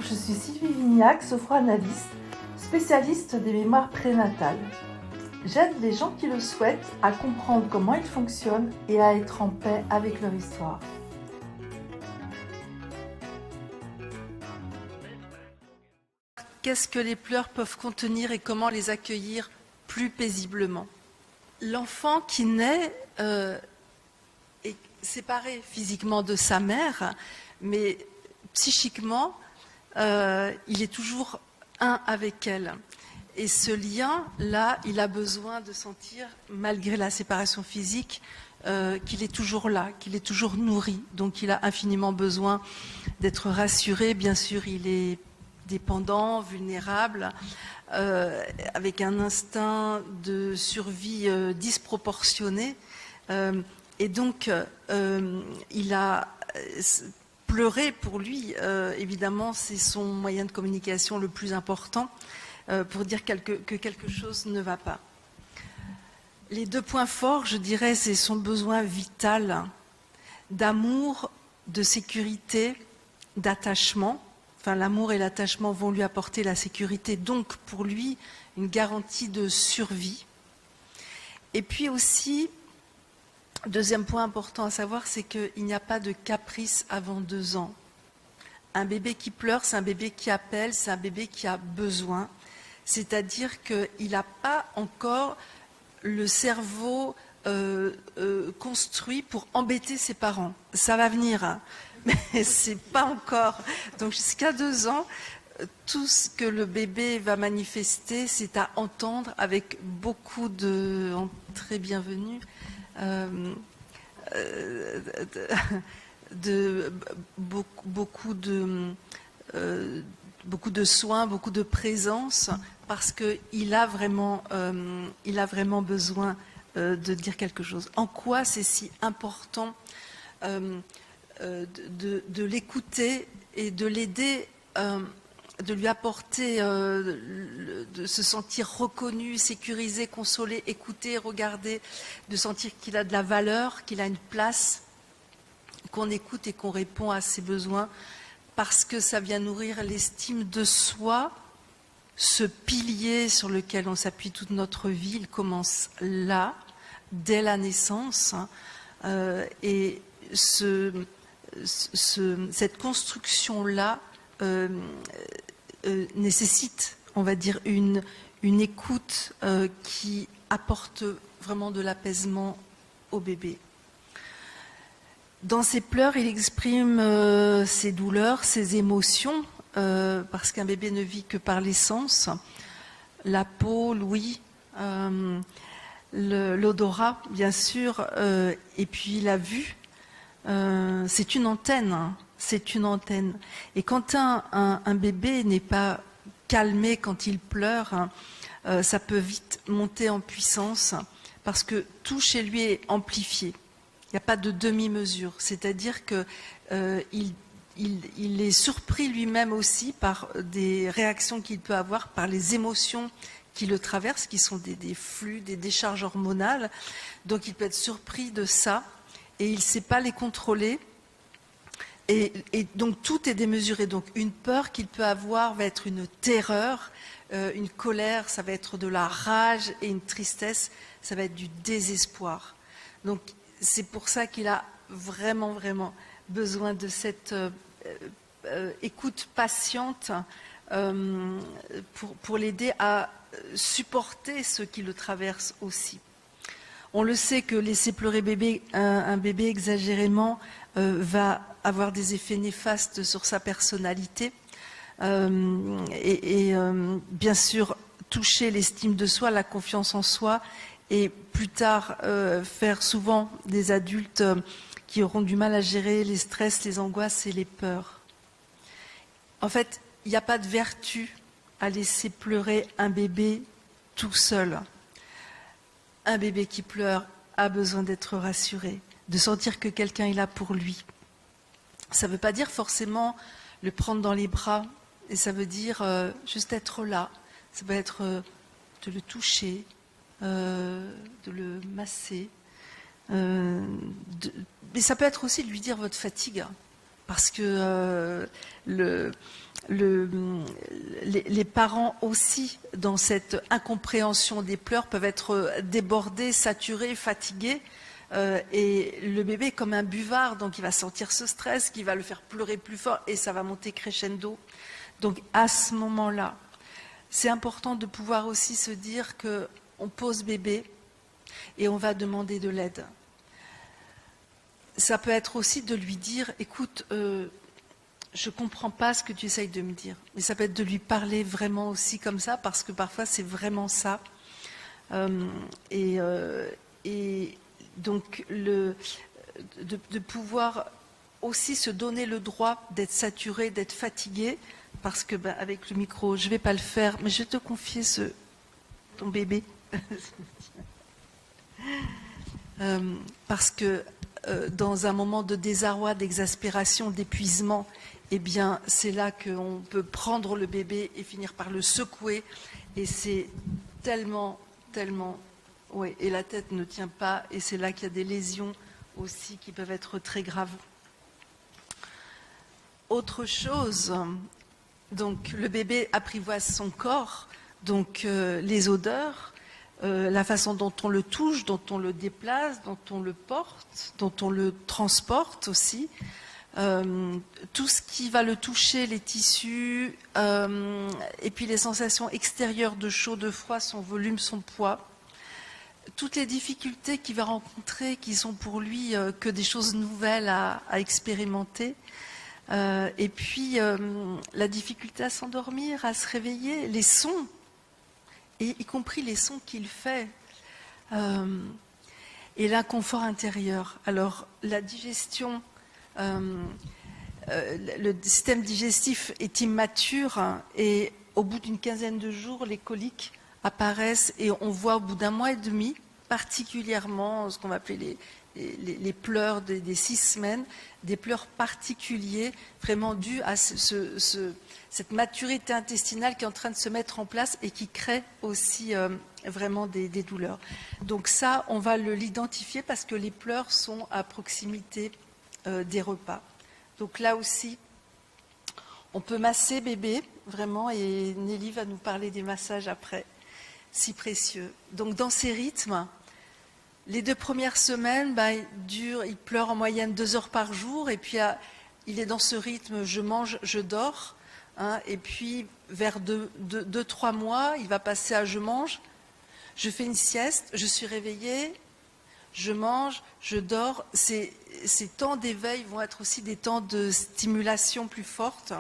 je suis Sylvie Vignac, sophro-analyste, spécialiste des mémoires prénatales. J'aide les gens qui le souhaitent à comprendre comment ils fonctionnent et à être en paix avec leur histoire. Qu'est-ce que les pleurs peuvent contenir et comment les accueillir plus paisiblement? L'enfant qui naît est séparé physiquement de sa mère, mais psychiquement, il est toujours un avec elle. Et ce lien-là, il a besoin de sentir, malgré la séparation physique, qu'il est toujours là, qu'il est toujours nourri. Donc il a infiniment besoin d'être rassuré. Bien sûr, il est dépendant, vulnérable, avec un instinct de survie disproportionné. Et donc, il a pleurer pour lui, évidemment, c'est son moyen de communication le plus important pour dire que quelque chose ne va pas. Les deux points forts, je dirais, c'est son besoin vital d'amour, de sécurité, d'attachement. Enfin, l'amour et l'attachement vont lui apporter la sécurité, donc pour lui, une garantie de survie. Et puis aussi, deuxième point important à savoir, c'est qu'il n'y a pas de caprice avant 2 ans. Un bébé qui pleure, c'est un bébé qui appelle, c'est un bébé qui a besoin. C'est-à-dire qu'il n'a pas encore le cerveau construit pour embêter ses parents. Ça va venir, hein, mais c'est pas encore. Donc jusqu'à 2 ans, tout ce que le bébé va manifester, c'est à entendre avec beaucoup de... Très bienvenue. Beaucoup de soins, beaucoup de présence, parce qu'il a vraiment besoin de dire quelque chose. En quoi c'est si important de l'écouter et de l'aider, de lui apporter, de se sentir reconnu, sécurisé, consolé, écouté, regardé, de sentir qu'il a de la valeur, qu'il a une place, qu'on écoute et qu'on répond à ses besoins, parce que ça vient nourrir l'estime de soi, ce pilier sur lequel on s'appuie toute notre vie. Il commence là, dès la naissance, et cette construction-là nécessite, on va dire, une écoute qui apporte vraiment de l'apaisement au bébé. Dans ses pleurs, il exprime ses douleurs, ses émotions, parce qu'un bébé ne vit que par les sens. La peau, l'ouïe, l'odorat, bien sûr, et puis la vue. C'est une antenne, hein. C'est une antenne. Et quand un bébé n'est pas calmé quand il pleure, hein, ça peut vite monter en puissance parce que tout chez lui est amplifié. Il n'y a pas de demi-mesure. C'est-à-dire qu'il est surpris lui-même aussi par des réactions qu'il peut avoir, par les émotions qui le traversent, qui sont des flux, des décharges hormonales. Donc il peut être surpris de ça et il ne sait pas les contrôler. Et donc tout est démesuré. Donc une peur qu'il peut avoir va être une terreur, une colère, ça va être de la rage, et une tristesse, ça va être du désespoir. Donc c'est pour ça qu'il a vraiment, vraiment besoin de cette écoute patiente pour l'aider à supporter ce qui le traverse aussi. On le sait que laisser pleurer un bébé exagérément va avoir des effets néfastes sur sa personnalité et bien sûr toucher l'estime de soi, la confiance en soi et plus tard faire souvent des adultes qui auront du mal à gérer les stress, les angoisses et les peurs. En fait, il n'y a pas de vertu à laisser pleurer un bébé tout seul. Un bébé qui pleure a besoin d'être rassuré, de sentir que quelqu'un est là pour lui. Ça ne veut pas dire forcément le prendre dans les bras, et ça veut dire juste être là. Ça peut être de le toucher, de le masser. Mais ça peut être aussi de lui dire votre fatigue. parce que les parents aussi, dans cette incompréhension des pleurs, peuvent être débordés, saturés, fatigués. Et le bébé est comme un buvard, donc il va sentir ce stress, qui va le faire pleurer plus fort, et ça va monter crescendo. Donc à ce moment-là, c'est important de pouvoir aussi se dire qu'on pose bébé et on va demander de l'aide. Ça peut être aussi de lui dire, écoute, je ne comprends pas ce que tu essayes de me dire. Mais ça peut être de lui parler vraiment aussi comme ça, parce que parfois c'est vraiment ça. Et donc de pouvoir aussi se donner le droit d'être saturé, d'être fatigué, parce que avec le micro, je ne vais pas le faire, mais je vais te confier ton bébé. Parce que dans un moment de désarroi, d'exaspération, d'épuisement, eh bien, c'est là qu'on peut prendre le bébé et finir par le secouer. Et c'est tellement, oui, et la tête ne tient pas, et c'est là qu'il y a des lésions aussi qui peuvent être très graves. Autre chose, donc le bébé apprivoise son corps, donc les odeurs, la façon dont on le touche, dont on le déplace, dont on le porte, dont on le transporte aussi. Tout ce qui va le toucher, les tissus, et puis les sensations extérieures de chaud, de froid, son volume, son poids. Toutes les difficultés qu'il va rencontrer, qui sont pour lui que des choses nouvelles à expérimenter. Et puis la difficulté à s'endormir, à se réveiller, les sons, et y compris les sons qu'il fait. Et l'inconfort intérieur. Alors la digestion, le système digestif est immature, hein, et au bout d'une quinzaine de jours, les coliques apparaissent et on voit au bout d'un mois et demi, particulièrement ce qu'on va appeler les pleurs des 6 semaines, des pleurs particuliers, vraiment dus à cette maturité intestinale qui est en train de se mettre en place et qui crée aussi vraiment des douleurs. Donc ça, on va l'identifier parce que les pleurs sont à proximité des repas. Donc là aussi, on peut masser bébé, vraiment, et Nelly va nous parler des massages après, si précieux. Donc dans ces rythmes, les 2 premières semaines, il pleure en moyenne 2 heures par jour, et puis il est dans ce rythme, je mange, je dors, hein, et puis vers 2-3 mois, il va passer à je mange, je fais une sieste, je suis réveillée, je mange, je dors. Ces temps d'éveil vont être aussi des temps de stimulation plus forte.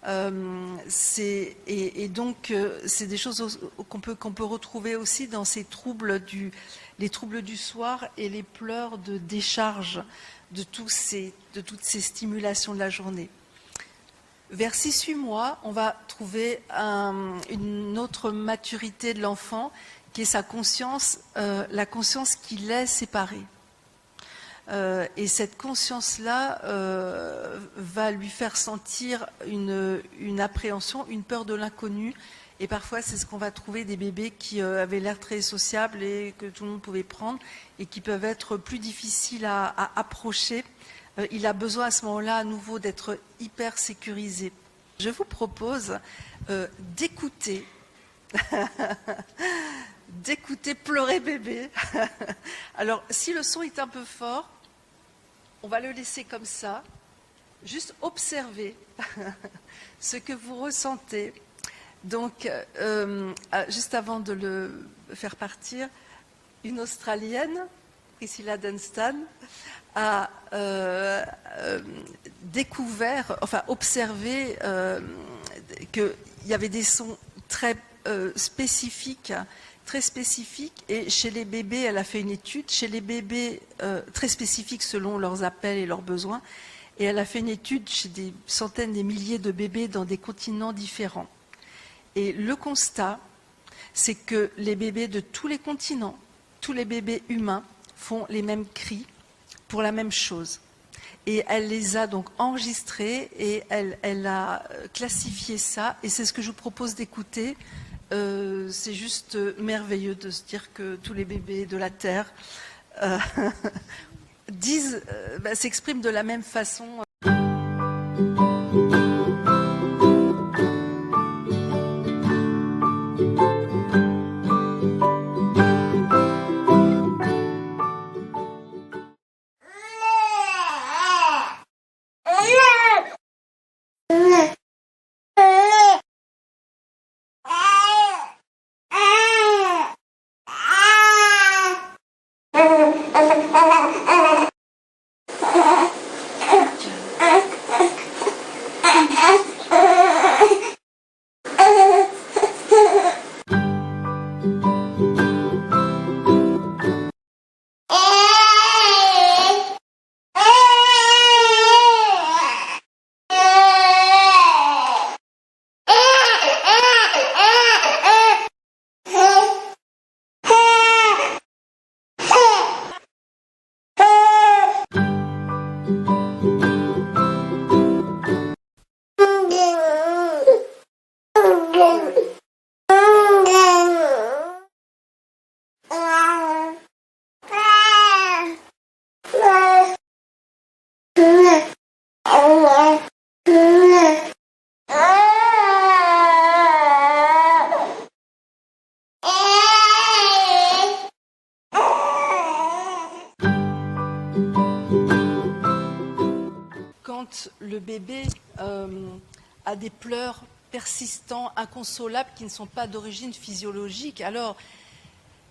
Et donc, c'est des choses qu'on peut retrouver aussi dans ces les troubles du soir et les pleurs de décharge de toutes ces stimulations de la journée. Vers 6-8 mois, on va trouver une autre maturité de l'enfant, qui est sa conscience, la conscience qu'il est séparé. Et cette conscience-là va lui faire sentir une appréhension, une peur de l'inconnu. Et parfois, c'est ce qu'on va trouver des bébés qui avaient l'air très sociables et que tout le monde pouvait prendre et qui peuvent être plus difficiles à approcher. Il a besoin à ce moment-là, à nouveau, d'être hyper sécurisé. Je vous propose d'écouter d'écouter pleurer bébé. Alors, si le son est un peu fort, on va le laisser comme ça, juste observer ce que vous ressentez. Donc, juste avant de le faire partir, une Australienne, Priscilla Dunstan, a découvert, enfin observé qu'il y avait des sons très spécifiques, et chez les bébés, elle a fait une étude, chez les bébés très spécifiques selon leurs appels et leurs besoins, et elle a fait une étude chez des centaines, des milliers de bébés dans des continents différents. Et le constat, c'est que les bébés de tous les continents, tous les bébés humains, font les mêmes cris pour la même chose. Et elle les a donc enregistrés et elle a classifié ça, et c'est ce que je vous propose d'écouter. C'est juste merveilleux de se dire que tous les bébés de la Terre s'expriment de la même façon. quand le bébé a des pleurs persistants, inconsolables, qui ne sont pas d'origine physiologique, alors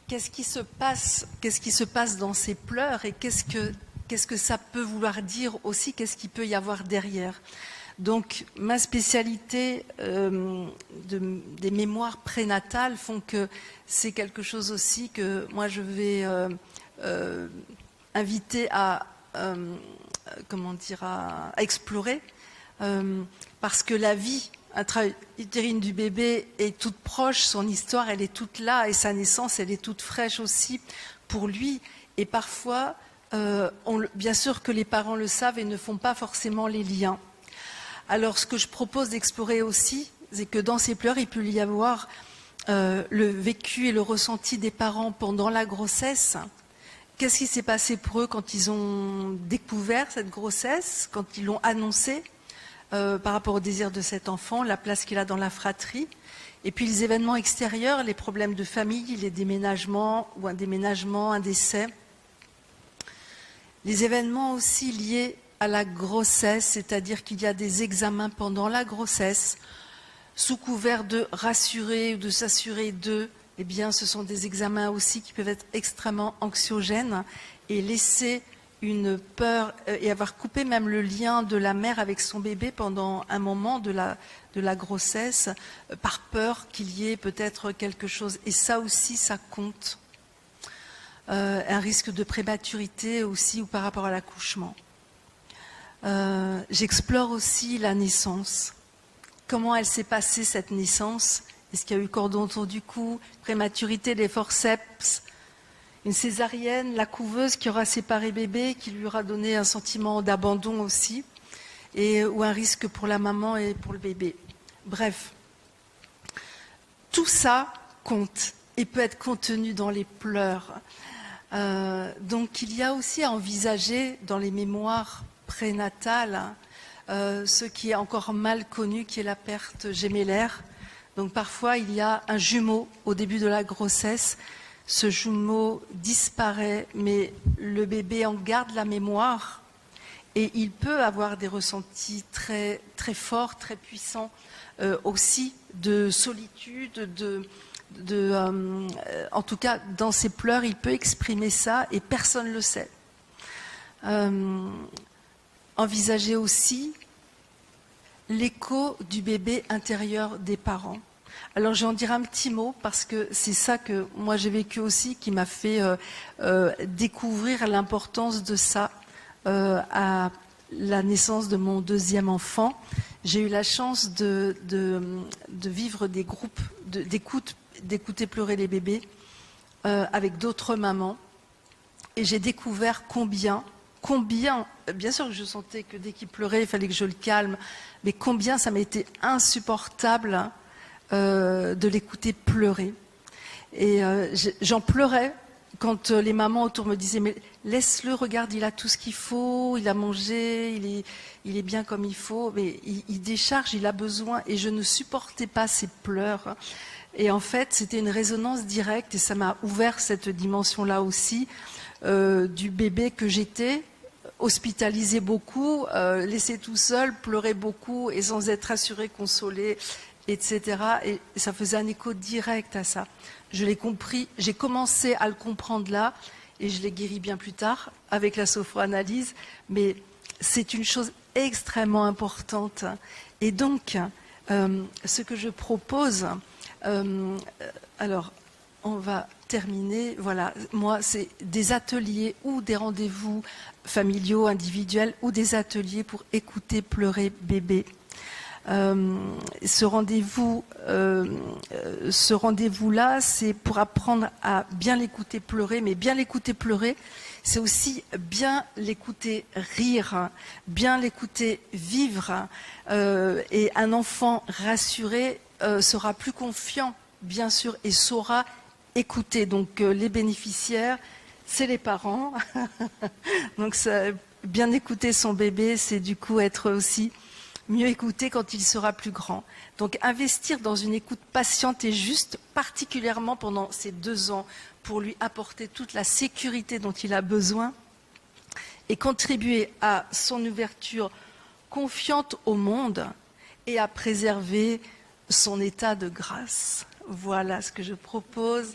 qu'est-ce qui se passe dans ces pleurs et qu'est-ce que ça peut vouloir dire aussi, qu'est-ce qu'il peut y avoir derrière? Donc ma spécialité des mémoires prénatales font que c'est quelque chose aussi que moi je vais inviter à explorer, parce que la vie intra-utérine du bébé est toute proche, son histoire elle est toute là et sa naissance elle est toute fraîche aussi pour lui, et parfois bien sûr que les parents le savent et ne font pas forcément les liens. Alors ce que je propose d'explorer aussi, c'est que dans ces pleurs il peut y avoir le vécu et le ressenti des parents pendant la grossesse. Qu'est-ce qui s'est passé pour eux quand ils ont découvert cette grossesse, quand ils l'ont annoncée, par rapport au désir de cet enfant, la place qu'il a dans la fratrie, et puis les événements extérieurs, les problèmes de famille, les déménagements ou un déménagement, un décès. Les événements aussi liés à la grossesse, c'est-à-dire qu'il y a des examens pendant la grossesse, sous couvert de rassurer ou de s'assurer d'eux, eh bien ce sont des examens aussi qui peuvent être extrêmement anxiogènes et laisser une peur et avoir coupé même le lien de la mère avec son bébé pendant un moment de la grossesse, par peur qu'il y ait peut-être quelque chose. Et ça aussi, ça compte. Un risque de prématurité aussi ou par rapport à l'accouchement. J'explore aussi la naissance. Comment elle s'est passée cette naissance? Est-ce qu'il y a eu cordon autour du cou, prématurité, les forceps, une césarienne, la couveuse qui aura séparé bébé, qui lui aura donné un sentiment d'abandon aussi, ou un risque pour la maman et pour le bébé. Bref, tout ça compte et peut être contenu dans les pleurs. Donc il y a aussi à envisager dans les mémoires prénatales ce qui est encore mal connu, qui est la perte gémellaire. Donc parfois il y a un jumeau au début de la grossesse, ce jumeau disparaît, mais le bébé en garde la mémoire et il peut avoir des ressentis très, très forts, très puissants aussi de solitude, en tout cas dans ses pleurs, il peut exprimer ça et personne ne le sait. Envisager aussi l'écho du bébé intérieur des parents. Alors je vais en dire un petit mot parce que c'est ça que moi j'ai vécu aussi, qui m'a fait découvrir l'importance de ça à la naissance de mon deuxième enfant. J'ai eu la chance de vivre des groupes d'écouter pleurer les bébés avec d'autres mamans, et j'ai découvert combien, bien sûr que je sentais que dès qu'il pleurait il fallait que je le calme, mais combien ça m'était insupportable de l'écouter pleurer. Et j'en pleurais quand les mamans autour me disaient « mais laisse-le, regarde, il a tout ce qu'il faut, il a mangé, il est bien comme il faut, mais il décharge, il a besoin ». Et je ne supportais pas ces pleurs. Et en fait, c'était une résonance directe et ça m'a ouvert cette dimension-là aussi du bébé que j'étais, hospitalisé beaucoup, laissé tout seul, pleurer beaucoup et sans être rassuré, consolé, etc. Et ça faisait un écho direct à ça. Je l'ai compris, j'ai commencé à le comprendre là, et je l'ai guéri bien plus tard avec la sophroanalyse, mais c'est une chose extrêmement importante. Et donc, ce que je propose, alors, on va terminer, voilà, moi c'est des ateliers ou des rendez-vous familiaux, individuels, ou des ateliers pour écouter pleurer bébé. Ce rendez-vous-là, c'est pour apprendre à bien l'écouter pleurer, mais bien l'écouter pleurer, c'est aussi bien l'écouter rire, bien l'écouter vivre, et un enfant rassuré sera plus confiant, bien sûr, et saura écouter. Donc les bénéficiaires, c'est les parents. Donc ça, bien écouter son bébé, c'est du coup être aussi mieux écouter quand il sera plus grand. Donc investir dans une écoute patiente et juste, particulièrement pendant ces 2 ans, pour lui apporter toute la sécurité dont il a besoin et contribuer à son ouverture confiante au monde et à préserver son état de grâce. Voilà ce que je propose